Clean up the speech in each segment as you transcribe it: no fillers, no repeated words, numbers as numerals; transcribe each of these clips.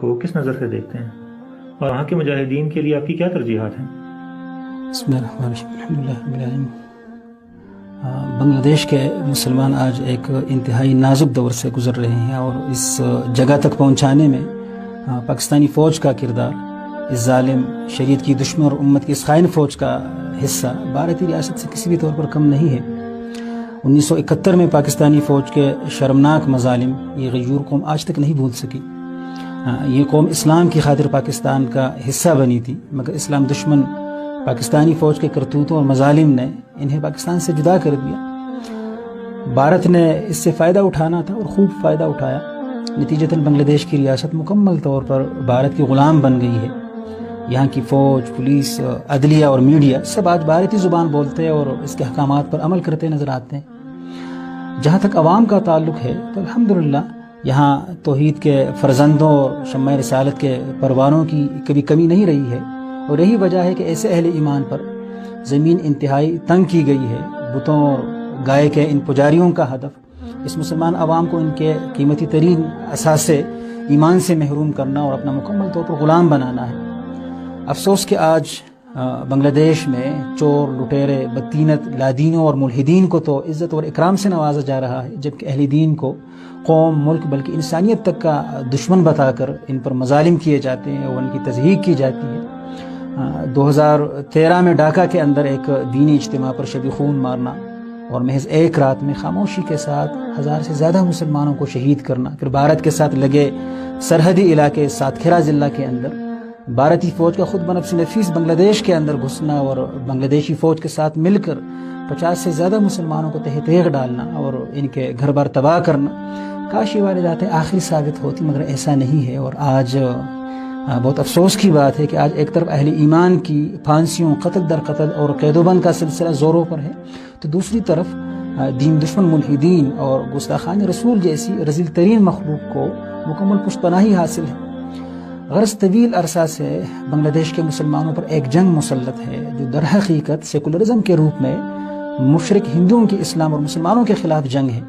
کو کس نظر سے دیکھتے ہیں اور وہاں کے مجاہدین کے لیے آپ کی کیا ترجیحات ہیں؟ بسم اللہ الرحمن الرحیم، الحمد للہ رب العالمین۔ بنگلہ دیش کے مسلمان آج ایک انتہائی نازک دور سے گزر رہے ہیں، اور اس جگہ تک پہنچانے میں پاکستانی فوج کا کردار، اس ظالم شریعت کی دشمن اور امت کی اس خائن فوج کا حصہ بھارتی ریاست سے کسی بھی طور پر کم نہیں ہے۔ 1971 میں پاکستانی فوج کے شرمناک مظالم یہ غیور قوم آج تک نہیں بھول سکی۔ یہ قوم اسلام کی خاطر پاکستان کا حصہ بنی تھی، مگر اسلام دشمن پاکستانی فوج کے کرتوتوں اور مظالم نے انہیں پاکستان سے جدا کر دیا۔ بھارت نے اس سے فائدہ اٹھانا تھا اور خوب فائدہ اٹھایا۔ نتیجتاً بنگلہ دیش کی ریاست مکمل طور پر بھارت کی غلام بن گئی ہے۔ یہاں کی فوج، پولیس، عدلیہ اور میڈیا سب آج بھارتی زبان بولتے اور اس کے احکامات پر عمل کرتے نظر آتے ہیں۔ جہاں تک عوام کا تعلق ہے تو الحمدللہ یہاں توحید کے فرزندوں اور شمع رسالت کے پروانوں کی کبھی کمی نہیں رہی ہے، اور یہی وجہ ہے کہ ایسے اہل ایمان پر زمین انتہائی تنگ کی گئی ہے۔ بتوں اور گائے کے ان پجاریوں کا ہدف اس مسلمان عوام کو ان کے قیمتی ترین اثاثے ایمان سے محروم کرنا اور اپنا مکمل طور پر غلام بنانا ہے۔ افسوس کہ آج بنگلہ دیش میں چور، لٹیرے، بدتینت، لادینوں اور ملحدین کو تو عزت اور اکرام سے نوازا جا رہا ہے، جبکہ اہل دین کو قوم، ملک بلکہ انسانیت تک کا دشمن بتا کر ان پر مظالم کیے جاتے ہیں اور ان کی تضحیق کی جاتی ہے۔ 2013 میں ڈھاکہ کے اندر ایک دینی اجتماع پر شب خون مارنا اور محض ایک رات میں خاموشی کے ساتھ 1000 سے زیادہ مسلمانوں کو شہید کرنا، پھر بھارت کے ساتھ لگے سرحدی علاقے ساتکھیرا ضلع کے اندر بھارتی فوج کا خود بنفس نفیس بنگلہ دیش کے اندر گھسنا اور بنگلہ دیشی فوج کے ساتھ مل کر 50 سے زیادہ مسلمانوں کو تہہ تیغ ڈالنا اور ان کے گھر بار تباہ کرنا، کاش یہ وارداتیں آخری ثابت ہوتی، مگر ایسا نہیں ہے۔ اور آج بہت افسوس کی بات ہے کہ آج ایک طرف اہل ایمان کی پھانسیوں، قتل در قتل اور قید و بند کا سلسلہ زوروں پر ہے، تو دوسری طرف دین دشمن ملحدین اور گستاخان رسول جیسی رذیل ترین مخلوق کو مکمل پشت پناہی حاصل ہے۔ غرض طویل عرصہ سے بنگلہ دیش کے مسلمانوں پر ایک جنگ مسلط ہے جو در حقیقت سیکولرزم کے روپ میں مشرک ہندوؤں کی اسلام اور مسلمانوں کے خلاف جنگ ہے۔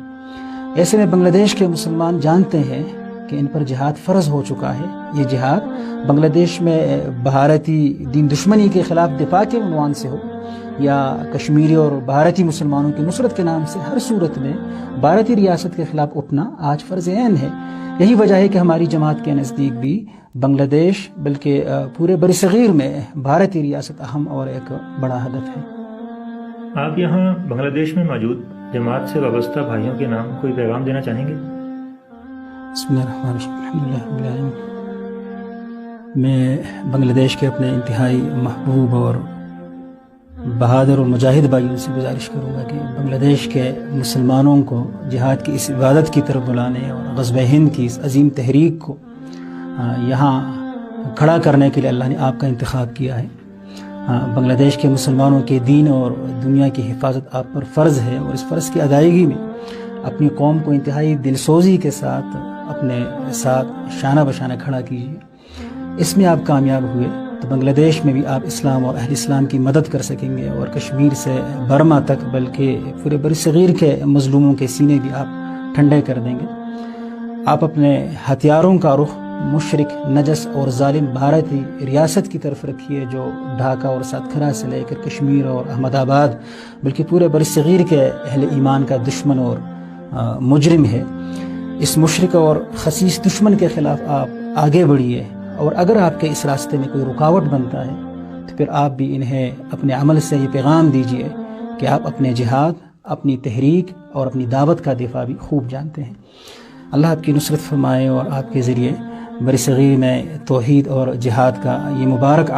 ایسے میں بنگلہ دیش کے مسلمان جانتے ہیں کہ ان پر جہاد فرض ہو چکا ہے۔ یہ جہاد بنگلہ دیش میں بھارتی دین دشمنی کے خلاف دفاع کے عنوان سے ہو یا کشمیری اور بھارتی مسلمانوں کی نصرت کے نام سے، ہر صورت میں بھارتی ریاست کے خلاف اٹھنا آج فرض عین ہے۔ یہی وجہ ہے کہ ہماری جماعت کے نزدیک بھی بنگلہ دیش بلکہ پورے برصغیر میں بھارتی ریاست اہم اور ایک بڑا ہدف ہے۔ آپ یہاں بنگلہ دیش میں موجود جماعت سے وابستہ بھائیوں کے نام کوئی پیغام دینا چاہیں گے؟ بسم اللہ الرحمن الرحیم، الحمد للہ رب العالمین۔ میں بنگلہ دیش کے اپنے انتہائی محبوب اور بہادر اور مجاہد بھائیوں سے گزارش کروں گا کہ بنگلہ دیش کے مسلمانوں کو جہاد کی اس عبادت کی طرف بلانے اور غزوہ ہند کی اس عظیم تحریک کو یہاں کھڑا کرنے کے لیے اللہ نے آپ کا انتخاب کیا ہے۔ بنگلہ دیش کے مسلمانوں کے دین اور دنیا کی حفاظت آپ پر فرض ہے، اور اس فرض کی ادائیگی میں اپنی قوم کو انتہائی دلسوزی کے ساتھ اپنے ساتھ شانہ بشانہ کھڑا کیجیے۔ اس میں آپ کامیاب ہوئے تو بنگلہ دیش میں بھی آپ اسلام اور اہل اسلام کی مدد کر سکیں گے، اور کشمیر سے برما تک بلکہ پورے برصغیر کے مظلوموں کے سینے بھی آپ ٹھنڈے کر دیں گے۔ آپ اپنے ہتھیاروں کا رخ مشرک، نجس اور ظالم بھارتی ریاست کی طرف رکھیے، جو ڈھاکہ اور ساتکھیرا سے لے کر کشمیر اور احمد آباد بلکہ پورے برصغیر کے اہل ایمان کا دشمن اور مجرم ہے۔ اس مشرک اور خسیس دشمن کے خلاف آپ آگے بڑھیے، اور اگر آپ کے اس راستے میں کوئی رکاوٹ بنتا ہے تو پھر آپ بھی انہیں اپنے عمل سے یہ پیغام دیجیے کہ آپ اپنے جہاد، اپنی تحریک اور اپنی دعوت کا دفاع بھی خوب جانتے ہیں۔ اللہ آپ کی نصرت فرمائے اور آپ کے ذریعے برصغیر میں توحید اور جہاد کا یہ مبارک